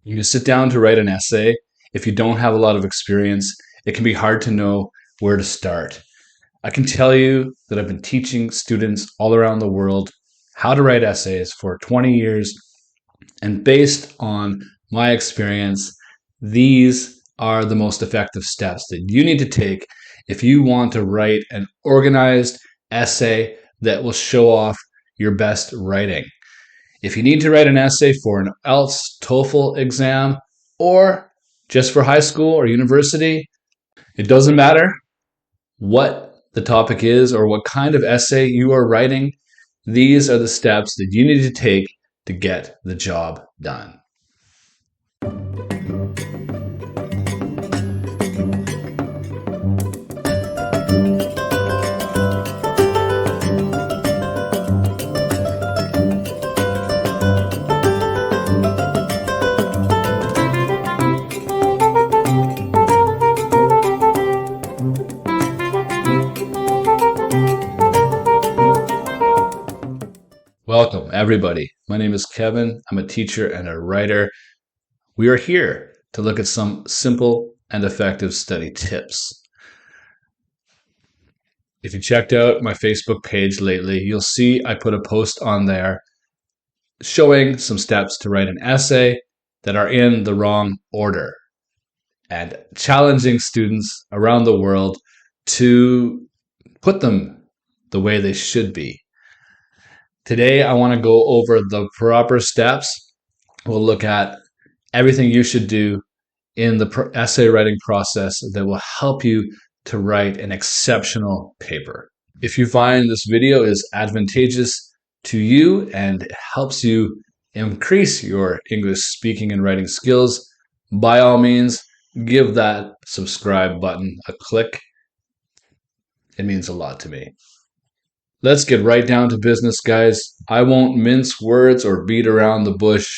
You sit down to write an essay. If you don't have a lot of experience, it can be hard to know where to start. I can tell you that I've been teaching students all around the world how to write essays for 20 years. And based on my experience, these are the most effective steps that you need to take if you want to write an organized essay that will show off your best writing. If you need to write an essay for an IELTS, TOEFL exam, or just for high school or university, it doesn't matter what the topic is or what kind of essay you are writing. These are the steps that you need to take to get the job done. Welcome, everybody. My name is Kevin. I'm a teacher and a writer. We are here to look at some simple and effective study tips. If you checked out my Facebook page lately, you'll see I put a post on there showing some steps to write an essay that are in the wrong order and challenging students around the world to put them the way they should be. Today, I want to go over the proper steps. We'll look at everything you should do in the essay writing process that will help you to write an exceptional paper. If you find this video is advantageous to you and it helps you increase your English speaking and writing skills, by all means, give that subscribe button a click. It means a lot to me. Let's get right down to business, guys. I won't mince words or beat around the bush.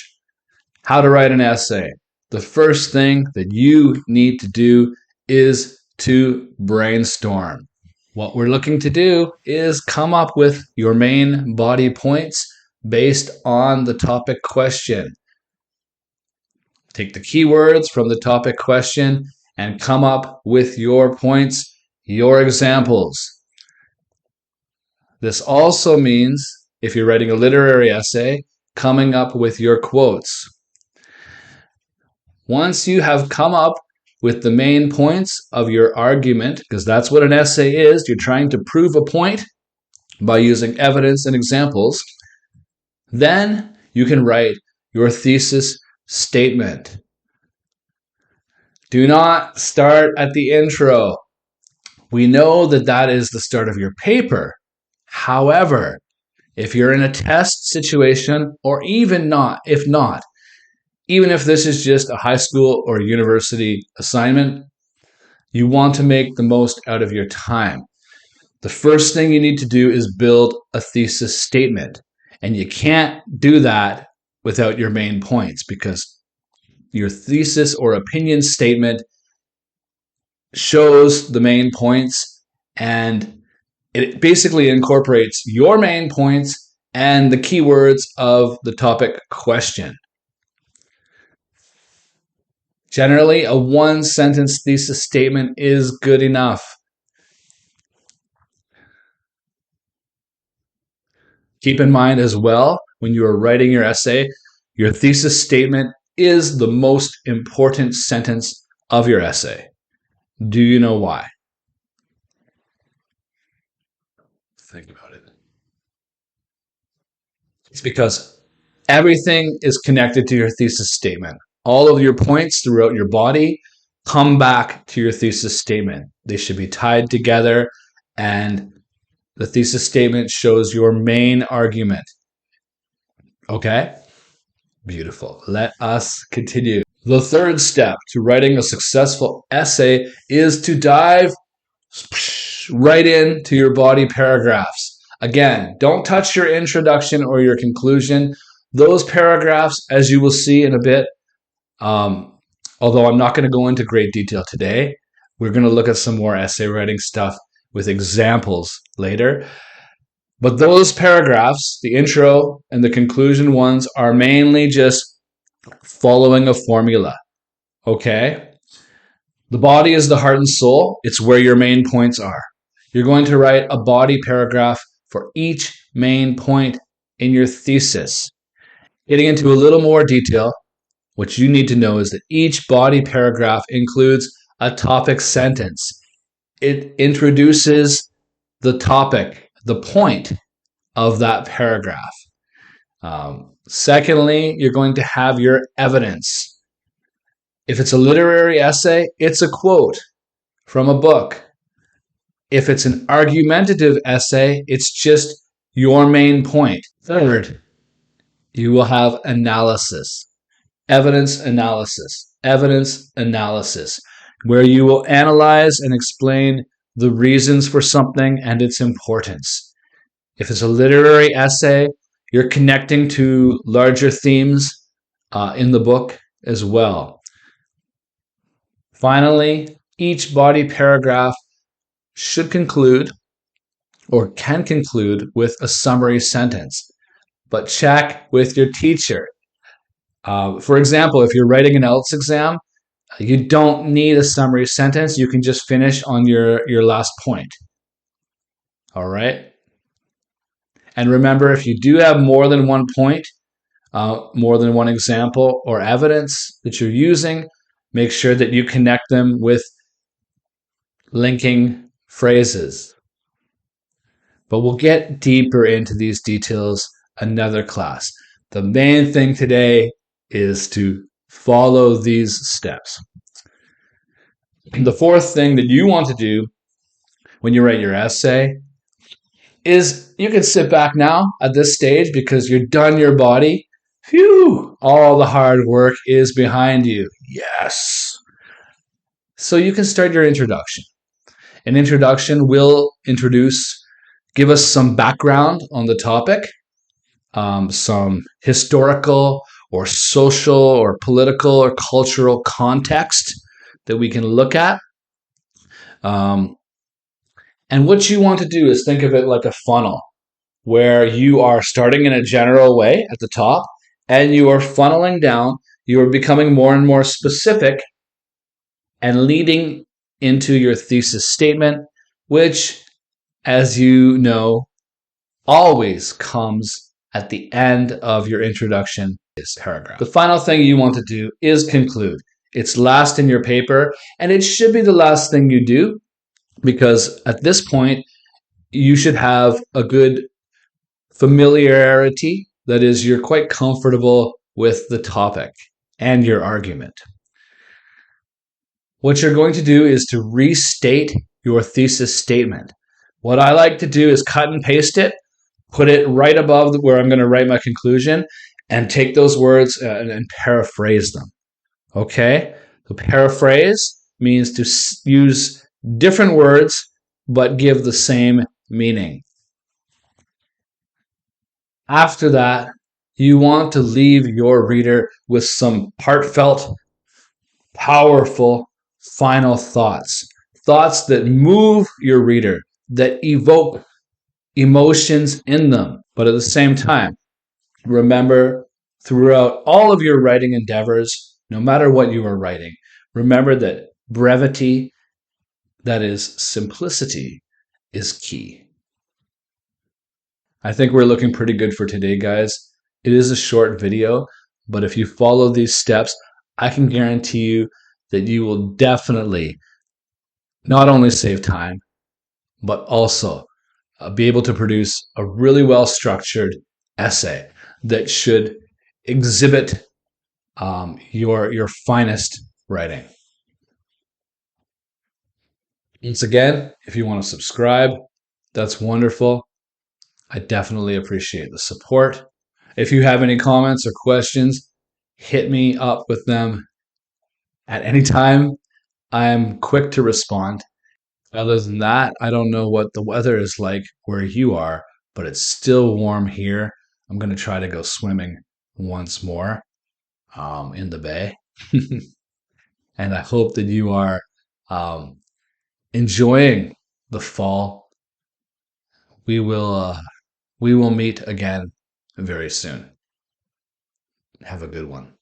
How to write an essay. The first thing that you need to do is to brainstorm. What we're looking to do is come up with your main body points based on the topic question. Take the keywords from the topic question and come up with your points, your examples. This also means, if you're writing a literary essay, coming up with your quotes. Once you have come up with the main points of your argument, because that's what an essay is, you're trying to prove a point by using evidence and examples, then you can write your thesis statement. Do not start at the intro. We know that that is the start of your paper. However, if you're in a test situation, or even even if this is just a high school or university assignment, you want to make the most out of your time. The first thing you need to do is build a thesis statement. And you can't do that without your main points, because your thesis or opinion statement shows the main points, and it basically incorporates your main points and the keywords of the topic question. Generally, a one-sentence thesis statement is good enough. Keep in mind as well, when you are writing your essay, your thesis statement is the most important sentence of your essay. Do you know why? Think about it. It's because everything is connected to your thesis statement. All of your points throughout your body come back to your thesis statement. They should be tied together, and the thesis statement shows your main argument. Okay? Beautiful. Let us continue. The third step to writing a successful essay is to dive right into your body paragraphs. Again, don't touch your introduction or your conclusion. Those paragraphs, as you will see in a bit, although I'm not going to go into great detail today, we're going to look at some more essay writing stuff with examples later. But those paragraphs, the intro and the conclusion ones, are mainly just following a formula. Okay? The body is the heart and soul. It's where your main points are. You're going to write a body paragraph for each main point in your thesis. Getting into a little more detail, what you need to know is that each body paragraph includes a topic sentence. It introduces the topic, the point of that paragraph. Secondly, you're going to have your evidence. If it's a literary essay, it's a quote from a book. If it's an argumentative essay, it's just your main point. Third, you will have analysis, evidence analysis, where you will analyze and explain the reasons for something and its importance. If it's a literary essay, you're connecting to larger themes in the book as well. Finally, each body paragraph should conclude or can conclude with a summary sentence, but check with your teacher. For example, if you're writing an IELTS exam, you don't need a summary sentence. You can just finish on your last point. All right? And remember, if you do have more than one point, more than one example or evidence that you're using, make sure that you connect them with linking phrases. But we'll get deeper into these details another class. The main thing today is to follow these steps. The fourth thing that you want to do when you write your essay is you can sit back now at this stage because you're done your body. Phew, all the hard work is behind you. Yes. So you can start your introduction. An introduction will give us some background on the topic, some historical or social or political or cultural context that we can look at. And what you want to do is think of it like a funnel where you are starting in a general way at the top and you are funneling down. You are becoming more and more specific and leading into your thesis statement, which, as you know, always comes at the end of your introduction paragraph. The final thing you want to do is conclude. It's last in your paper, and it should be the last thing you do because at this point, you should have a good familiarity. That is, you're quite comfortable with the topic and your argument. What you're going to do is to restate your thesis statement. What I like to do is cut and paste it, put it right above where I'm going to write my conclusion, and take those words and paraphrase them. Okay? So paraphrase means to use different words but give the same meaning. After that, you want to leave your reader with some heartfelt, powerful, final thoughts. Thoughts that move your reader, that evoke emotions in them. But at the same time, remember throughout all of your writing endeavors, no matter what you are writing, remember that brevity, that is simplicity, is key. I think we're looking pretty good for today, guys. It is a short video, but if you follow these steps, I can guarantee you that you will definitely not only save time, but also be able to produce a really well-structured essay that should exhibit your finest writing. Once again, if you want to subscribe, that's wonderful. I definitely appreciate the support. If you have any comments or questions, hit me up with them at any time. I'm quick to respond. Other than that, I don't know what the weather is like where you are, but it's still warm here. I'm going to try to go swimming once more in the bay. And I hope that you are enjoying the fall. We will meet again very soon. Have a good one.